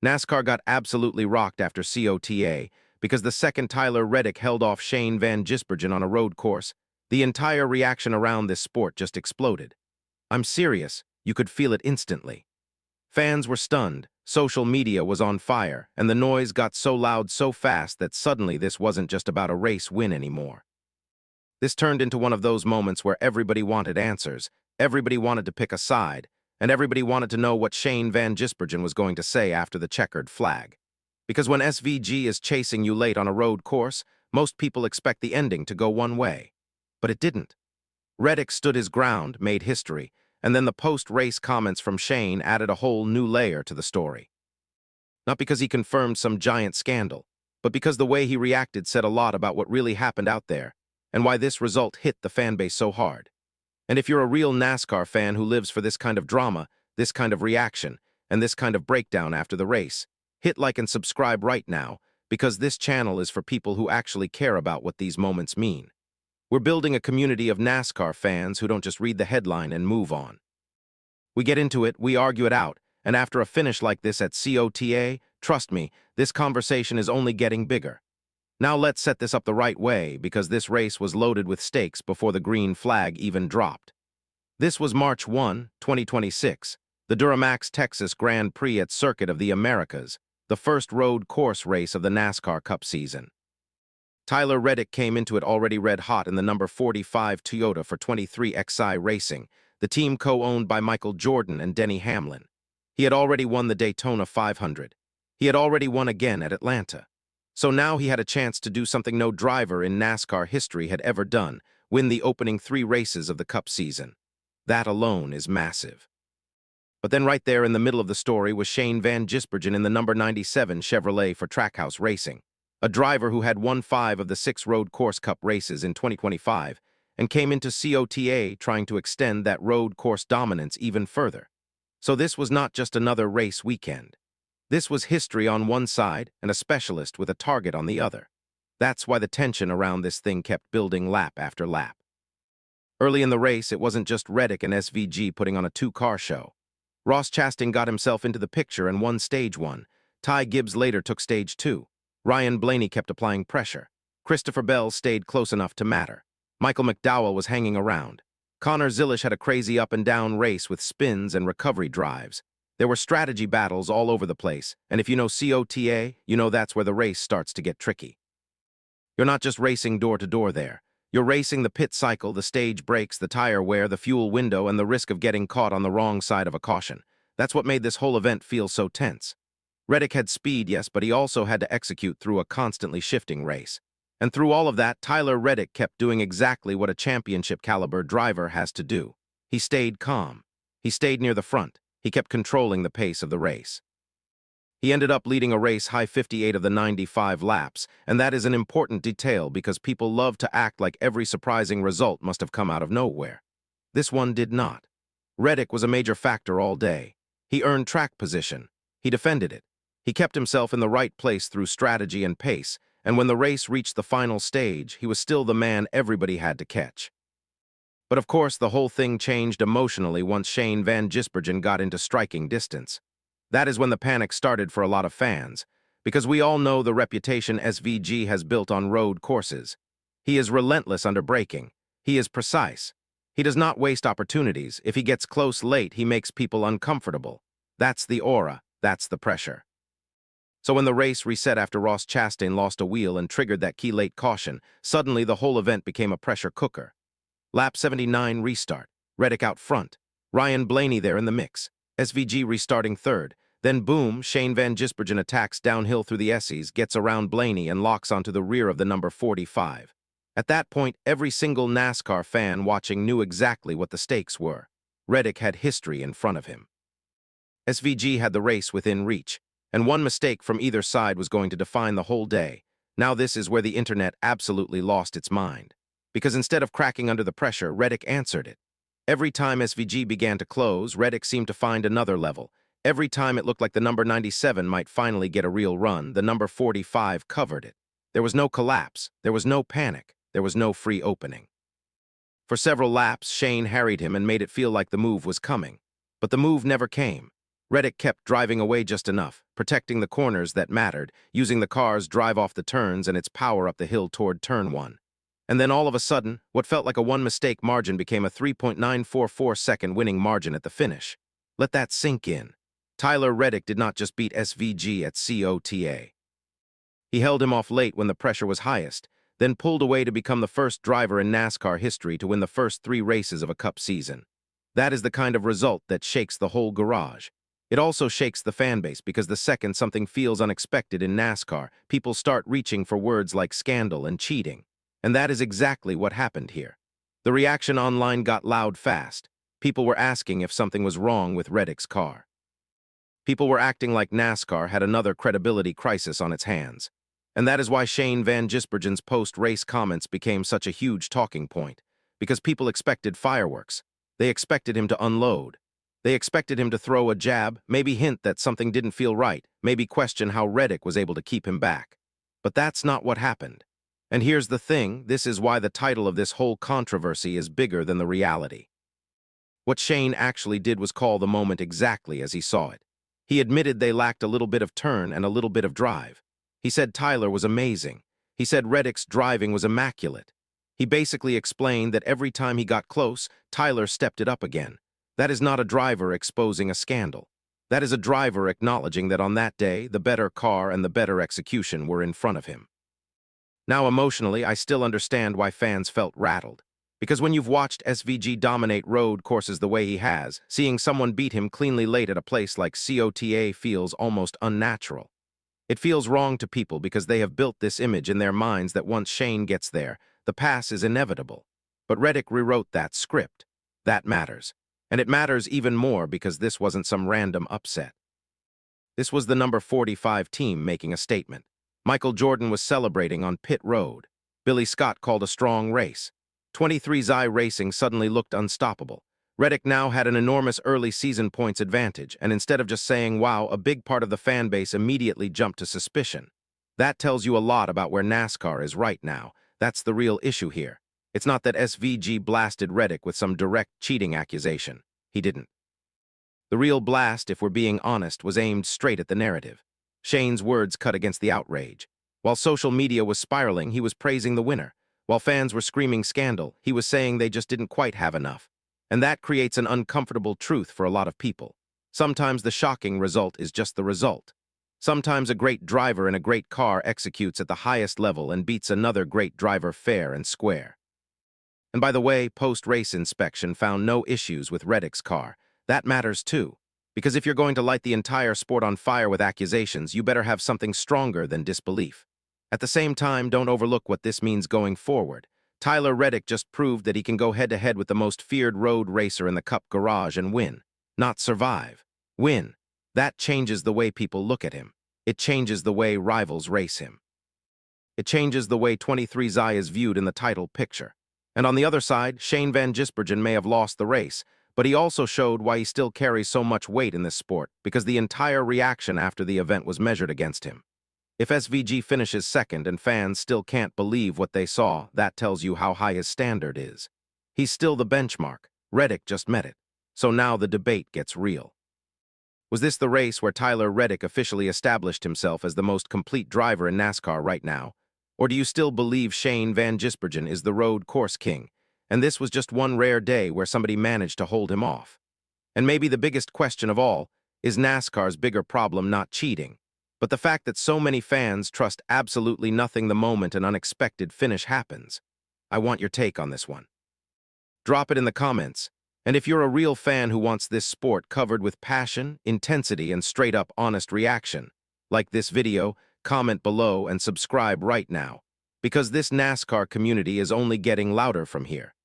NASCAR got absolutely rocked after COTA because the second Tyler Reddick held off Shane Van Gisbergen on a road course. The entire reaction around this sport just exploded. I'm serious, you could feel it instantly. Fans were stunned, social media was on fire, and the noise got so loud so fast that suddenly this wasn't just about a race win anymore. This turned into one of those moments where everybody wanted answers, everybody wanted to pick a side, and everybody wanted to know what Shane Van Gisbergen was going to say after the checkered flag. Because when SVG is chasing you late on a road course, most people expect the ending to go one way. But it didn't. Reddick stood his ground, made history, and then the post-race comments from Shane added a whole new layer to the story. Not because he confirmed some giant scandal, but because the way he reacted said a lot about what really happened out there, and why this result hit the fanbase so hard. And if you're a real NASCAR fan who lives for this kind of drama, this kind of reaction, and this kind of breakdown after the race, hit like and subscribe right now, because this channel is for people who actually care about what these moments mean. We're building a community of NASCAR fans who don't just read the headline and move on. We get into it, we argue it out, and after a finish like this at COTA, trust me, this conversation is only getting bigger. Now let's set this up the right way, because this race was loaded with stakes before the green flag even dropped. This was March 1, 2026, the Duramax Texas Grand Prix at Circuit of the Americas, the first road course race of the NASCAR Cup season. Tyler Reddick came into it already red hot in the number 45 Toyota for 23XI Racing, the team co-owned by Michael Jordan and Denny Hamlin. He had already won the Daytona 500. He had already won again at Atlanta. So now he had a chance to do something no driver in NASCAR history had ever done, win the opening 3 races of the Cup season. That alone is massive. But then right there in the middle of the story was Shane Van Gisbergen in the number 97 Chevrolet for Trackhouse Racing, a driver who had won 5 of the 6 road course cup races in 2025 and came into COTA trying to extend that road course dominance even further. So this was not just another race weekend. This was history on one side and a specialist with a target on the other. That's why the tension around this thing kept building lap after lap. Early in the race, it wasn't just Reddick and SVG putting on a 2-car show. Ross Chastain got himself into the picture and won stage 1. Ty Gibbs later took stage 2. Ryan Blaney kept applying pressure. Christopher Bell stayed close enough to matter. Michael McDowell was hanging around. Connor Zilisch had a crazy up-and-down race with spins and recovery drives. There were strategy battles all over the place, and if you know COTA, you know that's where the race starts to get tricky. You're not just racing door to door there. You're racing the pit cycle, the stage breaks, the tire wear, the fuel window, and the risk of getting caught on the wrong side of a caution. That's what made this whole event feel so tense. Reddick had speed, yes, but he also had to execute through a constantly shifting race. And through all of that, Tyler Reddick kept doing exactly what a championship-caliber driver has to do. He stayed calm. He stayed near the front. He kept controlling the pace of the race. He ended up leading a race high 58 of the 95 laps, and that is an important detail because people love to act like every surprising result must have come out of nowhere. This one did not. Reddick was a major factor all day. He earned track position. He defended it. He kept himself in the right place through strategy and pace, and when the race reached the final stage, he was still the man everybody had to catch. But of course, the whole thing changed emotionally once Shane Van Gisbergen got into striking distance. That is when the panic started for a lot of fans, because we all know the reputation SVG has built on road courses. He is relentless under braking. He is precise. He does not waste opportunities. If he gets close late, he makes people uncomfortable. That's the aura. That's the pressure. So when the race reset after Ross Chastain lost a wheel and triggered that key late caution, suddenly the whole event became a pressure cooker. Lap 79 restart. Reddick out front. Ryan Blaney there in the mix. SVG restarting third. Then boom, Shane Van Gisbergen attacks downhill through the Essies, gets around Blaney and locks onto the rear of the number 45. At that point, every single NASCAR fan watching knew exactly what the stakes were. Reddick had history in front of him. SVG had the race within reach, and one mistake from either side was going to define the whole day. Now this is where the internet absolutely lost its mind. Because instead of cracking under the pressure, Reddick answered it. Every time SVG began to close, Reddick seemed to find another level. Every time it looked like the number 97 might finally get a real run, the number 45 covered it. There was no collapse. There was no panic. There was no free opening. For several laps, Shane harried him and made it feel like the move was coming. But the move never came. Reddick kept driving away just enough, protecting the corners that mattered, using the car's drive off the turns and its power up the hill toward turn 1. And then all of a sudden, what felt like a one-mistake margin became a 3.944-second winning margin at the finish. Let that sink in. Tyler Reddick did not just beat SVG at COTA. He held him off late when the pressure was highest, then pulled away to become the first driver in NASCAR history to win the first 3 races of a Cup season. That is the kind of result that shakes the whole garage. It also shakes the fanbase because the second something feels unexpected in NASCAR, people start reaching for words like scandal and cheating. And that is exactly what happened here. The reaction online got loud fast. People were asking if something was wrong with Reddick's car. People were acting like NASCAR had another credibility crisis on its hands. And that is why Shane Van Gisbergen's post-race comments became such a huge talking point. Because people expected fireworks. They expected him to unload. They expected him to throw a jab, maybe hint that something didn't feel right, maybe question how Reddick was able to keep him back. But that's not what happened. And here's the thing, this is why the title of this whole controversy is bigger than the reality. What Shane actually did was call the moment exactly as he saw it. He admitted they lacked a little bit of turn and a little bit of drive. He said Tyler was amazing. He said Reddick's driving was immaculate. He basically explained that every time he got close, Tyler stepped it up again. That is not a driver exposing a scandal. That is a driver acknowledging that on that day, the better car and the better execution were in front of him. Now, emotionally, I still understand why fans felt rattled. Because when you've watched SVG dominate road courses the way he has, seeing someone beat him cleanly late at a place like COTA feels almost unnatural. It feels wrong to people because they have built this image in their minds that once Shane gets there, the pass is inevitable. But Reddick rewrote that script. That matters. And it matters even more because this wasn't some random upset. This was the number 45 team making a statement. Michael Jordan was celebrating on pit road. Billy Scott called a strong race. 23XI Racing suddenly looked unstoppable. Reddick now had an enormous early season points advantage, and instead of just saying, wow, a big part of the fan base immediately jumped to suspicion. That tells you a lot about where NASCAR is right now. That's the real issue here. It's not that SVG blasted Reddick with some direct cheating accusation. He didn't. The real blast, if we're being honest, was aimed straight at the narrative. Shane's words cut against the outrage. While social media was spiraling, he was praising the winner. While fans were screaming scandal, he was saying they just didn't quite have enough. And that creates an uncomfortable truth for a lot of people. Sometimes the shocking result is just the result. Sometimes a great driver in a great car executes at the highest level and beats another great driver fair and square. And by the way, post-race inspection found no issues with Reddick's car. That matters too. Because if you're going to light the entire sport on fire with accusations, you better have something stronger than disbelief. At the same time, don't overlook what this means going forward. Tyler Reddick just proved that he can go head-to-head with the most feared road racer in the Cup garage and win. Not survive. Win. That changes the way people look at him. It changes the way rivals race him. It changes the way 23XI is viewed in the title picture. And on the other side, Shane Van Gisbergen may have lost the race, but he also showed why he still carries so much weight in this sport, because the entire reaction after the event was measured against him. If SVG finishes second and fans still can't believe what they saw, that tells you how high his standard is. He's still the benchmark. Reddick just met it. So now the debate gets real. Was this the race where Tyler Reddick officially established himself as the most complete driver in NASCAR right now? Or do you still believe Shane Van Gisbergen is the road course king, and this was just one rare day where somebody managed to hold him off? And maybe the biggest question of all, is NASCAR's bigger problem not cheating, but the fact that so many fans trust absolutely nothing the moment an unexpected finish happens? I want your take on this one. Drop it in the comments. And if you're a real fan who wants this sport covered with passion, intensity, and straight-up honest reaction, like this video, comment below and subscribe right now, because this NASCAR community is only getting louder from here.